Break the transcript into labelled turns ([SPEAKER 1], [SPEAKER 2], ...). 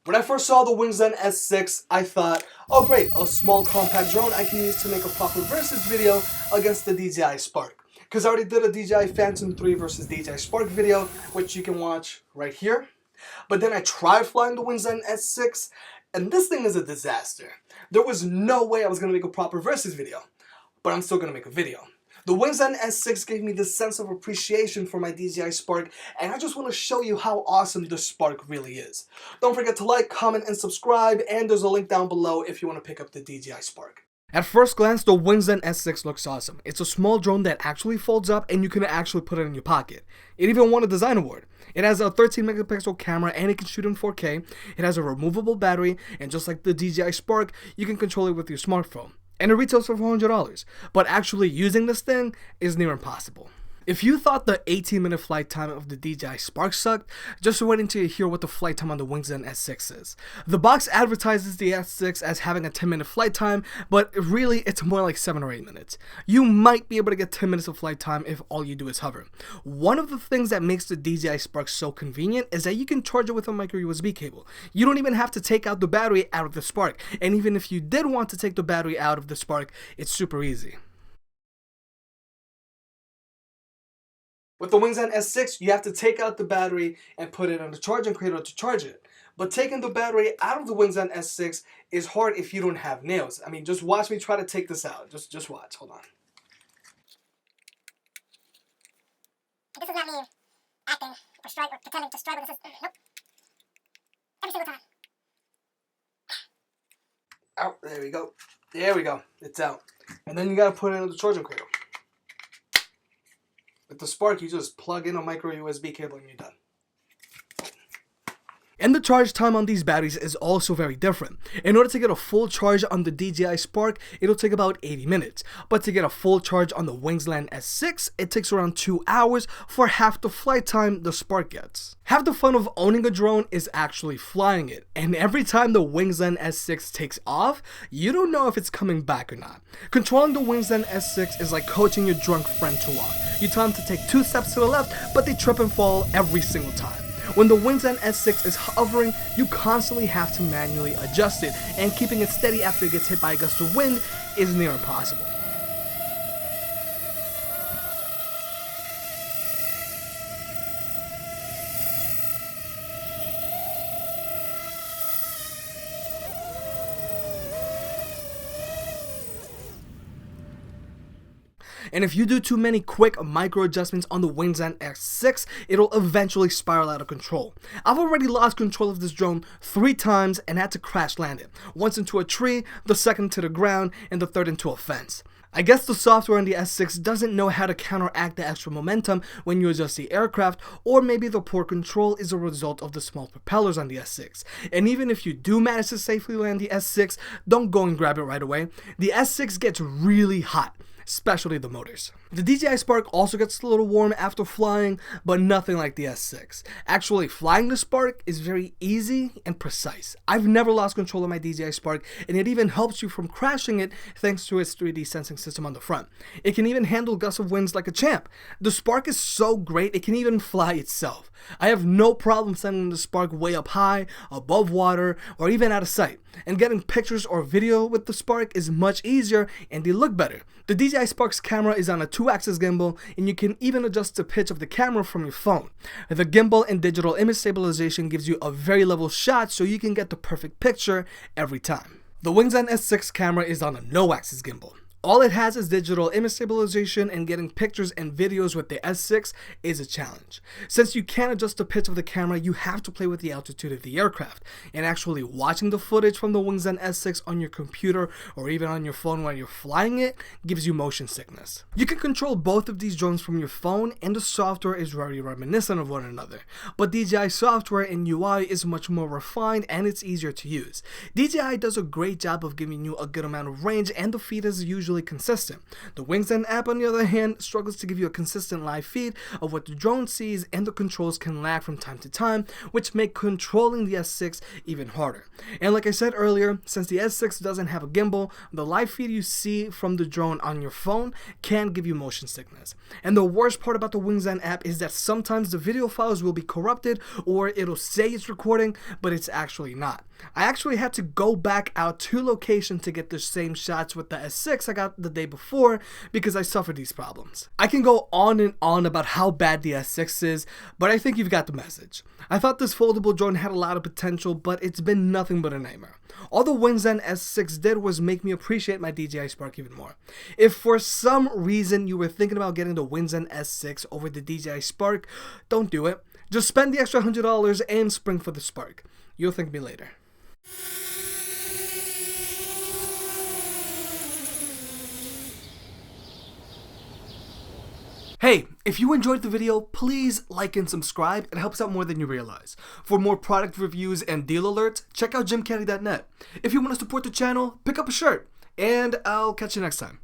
[SPEAKER 1] When I first saw the Wingsland S6, I thought, oh great, a small compact drone I can use to make a proper versus video against the DJI Spark. Because I already did a DJI Phantom 3 versus DJI Spark video, which you can watch right here. But then I tried flying the Wingsland S6, and this thing is a disaster. There was no way I was going to make a proper versus video, but I'm still going to make a video. The Wingsland S6 gave me this sense of appreciation for my DJI Spark, and I just want to show you how awesome the Spark really is. Don't forget to like, comment, and subscribe, and there's a link down below if you want to pick up the DJI Spark. At first glance, the Wingsland S6 looks awesome. It's a small drone that actually folds up and you can actually put it in your pocket. It even won a design award. It has a 13 megapixel camera and it can shoot in 4K. It has a removable battery, and just like the DJI Spark, you can control it with your smartphone. And it retails for $400, but actually using this thing is near impossible. If you thought the 18-minute flight time of the DJI Spark sucked, just wait until you hear what the flight time on the Wingsland S6 is. The box advertises the S6 as having a 10-minute flight time, but really it's more like 7 or 8 minutes. You might be able to get 10 minutes of flight time if all you do is hover. One of the things that makes the DJI Spark so convenient is that you can charge it with a micro USB cable. You don't even have to take out the battery out of the Spark, and even if you did want to take the battery out of the Spark, it's super easy. With the Wingsland S6, you have to take out the battery and put it on the charging cradle to charge it. But taking the battery out of the Wingsland S6 is hard if you don't have nails. I mean, just watch me try to take this out. Just watch. Hold on.
[SPEAKER 2] This is not me acting or pretending to strike with this. Nope. Every single time.
[SPEAKER 1] Out. There we go. There we go. It's out. And then you gotta put it in the charging cradle. With the Spark, you just plug in a micro USB cable and you're done. And the charge time on these batteries is also very different. In order to get a full charge on the DJI Spark, it'll take about 80 minutes. But to get a full charge on the Wingsland S6, it takes around 2 hours for half the flight time the Spark gets. Half the fun of owning a drone is actually flying it. And every time the Wingsland S6 takes off, you don't know if it's coming back or not. Controlling the Wingsland S6 is like coaching your drunk friend to walk. You tell them to take 2 steps to the left, but they trip and fall every single time. When the Wingsland S6 is hovering, you constantly have to manually adjust it, and keeping it steady after it gets hit by a gust of wind is near impossible. And if you do too many quick micro adjustments on the Wingsland S6, it'll eventually spiral out of control. I've already lost control of this drone 3 times and had to crash land it. Once into a tree, the second to the ground, and the third into a fence. I guess the software on the S6 doesn't know how to counteract the extra momentum when you adjust the aircraft, or maybe the poor control is a result of the small propellers on the S6. And even if you do manage to safely land the S6, don't go and grab it right away. The S6 gets really hot, especially the motors. The DJI Spark also gets a little warm after flying, but nothing like the S6. Actually, flying the Spark is very easy and precise. I've never lost control of my DJI Spark, and it even helps you from crashing it thanks to its 3D sensing system on the front. It can even handle gusts of winds like a champ. The Spark is so great, it can even fly itself. I have no problem sending the Spark way up high, above water, or even out of sight. And getting pictures or video with the Spark is much easier, and they look better. The DJI Spark's camera is on a 2-axis gimbal, and you can even adjust the pitch of the camera from your phone. The gimbal and digital image stabilization gives you a very level shot so you can get the perfect picture every time. The Wingsland S6 camera is on a no-axis gimbal. All it has is digital image stabilization, and getting pictures and videos with the S6 is a challenge. Since you can't adjust the pitch of the camera, you have to play with the altitude of the aircraft, and actually watching the footage from the Wingsland S6 on your computer or even on your phone while you're flying it gives you motion sickness. You can control both of these drones from your phone, and the software is very reminiscent of one another, but DJI software and UI is much more refined and it's easier to use. DJI does a great job of giving you a good amount of range, and the feed is usually visually consistent. The Wingsland app, on the other hand, struggles to give you a consistent live feed of what the drone sees, and the controls can lag from time to time, which make controlling the S6 even harder. And like I said earlier, since the S6 doesn't have a gimbal, the live feed you see from the drone on your phone can give you motion sickness. And the worst part about the Wingsland app is that sometimes the video files will be corrupted, or it'll say it's recording, but it's actually not. I actually had to go back out to location to get the same shots with the S6 I got the day before because I suffered these problems. I can go on and on about how bad the S6 is, but I think you've got the message. I thought this foldable drone had a lot of potential, but it's been nothing but a nightmare. All the Wingsland S6 did was make me appreciate my DJI Spark even more. If for some reason you were thinking about getting the Wingsland S6 over the DJI Spark, don't do it. Just spend the extra $100 and spring for the Spark. You'll thank me later. Hey, if you enjoyed the video, please like and subscribe. It helps out more than you realize. For more product reviews and deal alerts, check out jimcaddy.net. If you want to support the channel, pick up a shirt. And I'll catch you next time.